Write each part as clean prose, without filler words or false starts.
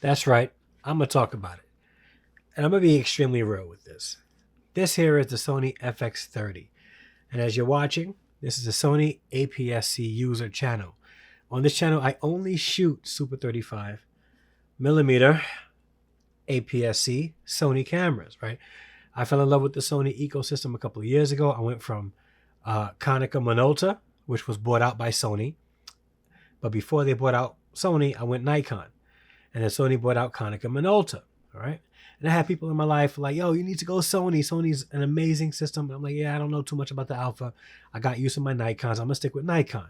That's right. I'm going to talk about it. And I'm going to be extremely real with this. This here is the Sony FX30. And as you're watching, this is a Sony APS-C user channel. On this channel, I only shoot Super 35 millimeter APS-C Sony cameras, right? I fell in love with the Sony ecosystem a couple of years ago. I went from Konica Minolta, which was bought out by Sony. But before they bought out Sony, I went Nikon. And then Sony bought out Konica Minolta, all right? And I had people in my life like, yo, you need to go Sony. Sony's an amazing system. I'm like, yeah, I don't know too much about the Alpha. I got used to my Nikons. I'm going to stick with Nikon.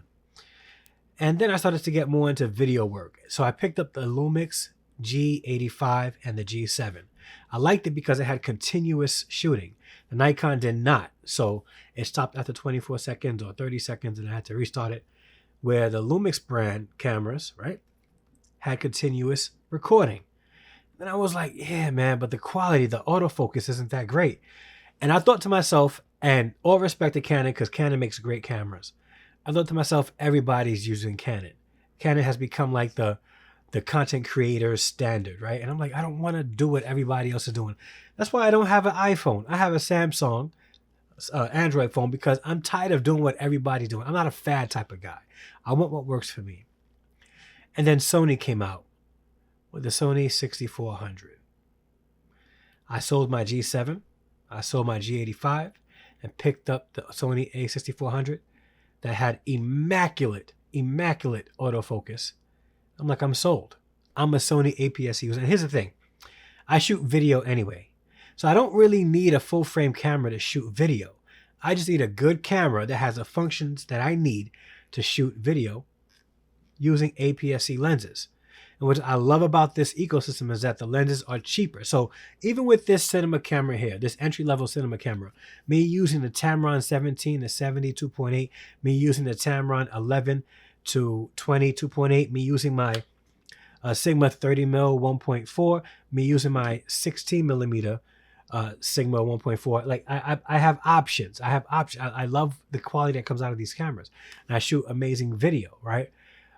And then I started to get more into video work. So I picked up the Lumix G85 and the G7. I liked it because it had continuous shooting. The Nikon did not. So it stopped after 24 seconds or 30 seconds and I had to restart it. Where the Lumix brand cameras, right, had continuous recording. And I was like, yeah, man, but the quality, the autofocus isn't that great. And I thought to myself, and all respect to Canon, because Canon makes great cameras. I thought to myself, everybody's using Canon. Canon has become like the content creator's standard, right? And I'm like, I don't want to do what everybody else is doing. That's why I don't have an iPhone. I have a Samsung Android phone because I'm tired of doing what everybody's doing. I'm not a fad type of guy. I want what works for me. And then Sony came out with the Sony 6400. I sold my G7, I sold my G85, and picked up the Sony A6400 that had immaculate autofocus. I'm like, I'm sold. I'm a Sony APS-C user. And here's the thing. I shoot video anyway. So I don't really need a full frame camera to shoot video. I just need a good camera that has the functions that I need to shoot video using APS-C lenses. And what I love about this ecosystem is that the lenses are cheaper. So even with this cinema camera here, this entry-level cinema camera, me using the Tamron 17 to 70 2.8, me using the Tamron 11 to 20 2.8, me using my Sigma 30mm 1.4, me using my 16 millimeter Sigma 1.4. Like I have options. I love the quality that comes out of these cameras. And I shoot amazing video, right?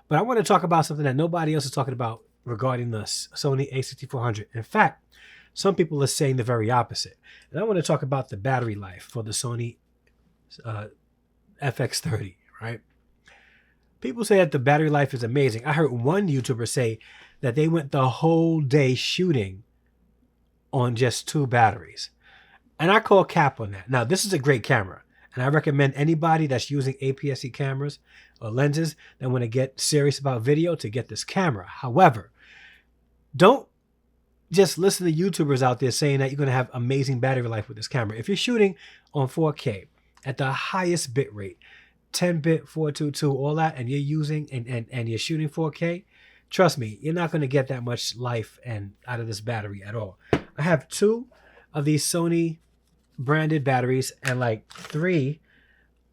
But I want to talk about something that nobody else is talking about regarding the Sony A6400. In fact, some people are saying the very opposite. And I want to talk about the battery life for the Sony FX30, right? People say that the battery life is amazing. I heard one YouTuber say that they went the whole day shooting on just 2 batteries. And I call cap on that. Now, this is a great camera. And I recommend anybody that's using APS-C cameras or lenses that want to get serious about video to get this camera. However, don't just listen to YouTubers out there saying that you're going to have amazing battery life with this camera. If you're shooting on 4K at the highest bit rate, 10-bit, 422, all that, and you're using and you're shooting 4K, trust me, you're not going to get that much life and out of this battery at all. I have 2 of these Sony branded batteries and like 3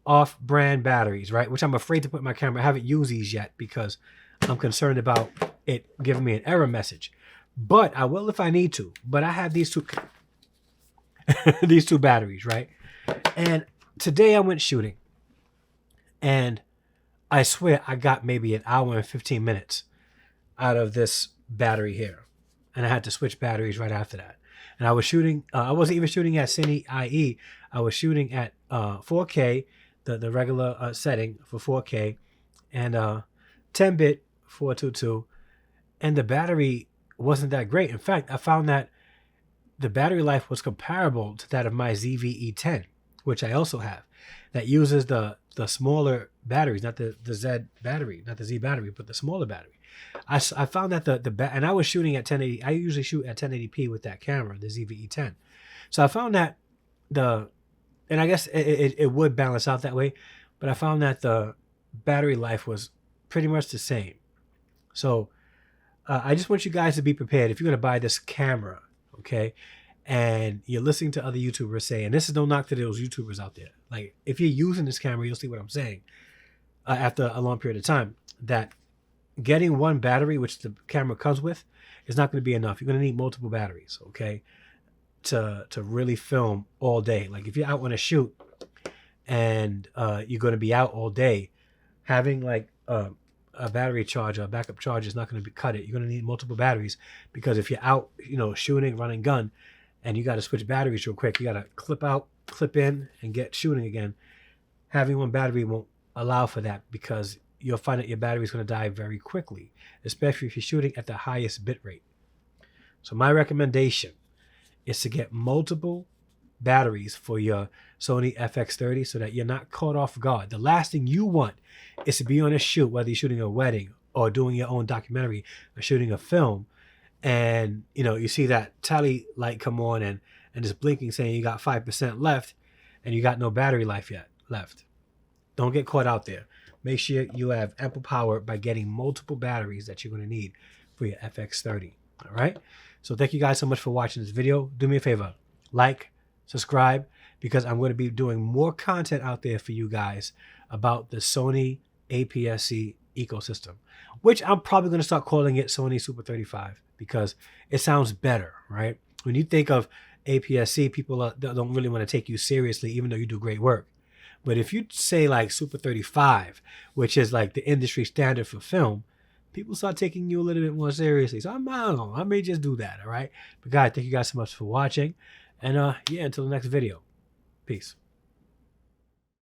off-brand batteries, right? Which I'm afraid to put in my camera. I haven't used these yet because I'm concerned about it giving me an error message. But I will if I need to. But I have these 2 these 2 batteries, right? And today I went shooting. And I swear I got maybe an hour and 15 minutes out of this battery here. And I had to switch batteries right after that. And I was shooting, I wasn't even shooting at Cine IE. I was shooting at 4K, the regular setting for 4K, and 10-bit 422. And the battery wasn't that great. In fact, I found that the battery life was comparable to that of my ZVE10, which I also have, that uses the smaller batteries, not the Z battery, not the Z battery, but the smaller battery. I found that and I was shooting at 1080. I usually shoot at 1080p with that camera, the ZVE10. So I found that and I guess it would balance out that way, but I found that the battery life was pretty much the same. So I just want you guys to be prepared if you're going to buy this camera, okay? And you're listening to other YouTubers say, and this is no knock to those YouTubers out there. Like, if you're using this camera, you'll see what I'm saying after a long period of time, that getting one battery, which the camera comes with, is not going to be enough. You're going to need multiple batteries, okay, to really film all day. Like, if you're out on a shoot and you're going to be out all day, having like a a battery charger, a backup charger is not going to cut it. You're going to need multiple batteries, because if you're out, shooting, running gun, and you got to switch batteries real quick, you got to clip out, clip in, and get shooting again. Having one battery won't allow for that, because you'll find that your battery is going to die very quickly, especially if you're shooting at the highest bit rate. So my recommendation is to get multiple batteries for your Sony FX30 so that you're not caught off guard. The last thing you want is to be on a shoot, whether you're shooting a wedding or doing your own documentary or shooting a film, and you see that tally light come on and it's blinking saying you got 5% left and you got no battery life yet left. Don't get caught out there. Make sure you have ample power by getting multiple batteries that you're going to need for your FX30. All right. So thank you guys so much for watching this video. Do me a favor, like, subscribe, because I'm going to be doing more content out there for you guys about the Sony APS-C ecosystem, which I'm probably going to start calling it Sony Super 35, because it sounds better, right? When you think of APS-C, people don't really want to take you seriously, even though you do great work. But if you say like Super 35, which is like the industry standard for film, people start taking you a little bit more seriously. So I may just do that, all right? But guys, thank you guys so much for watching. And yeah, until the next video. Peace.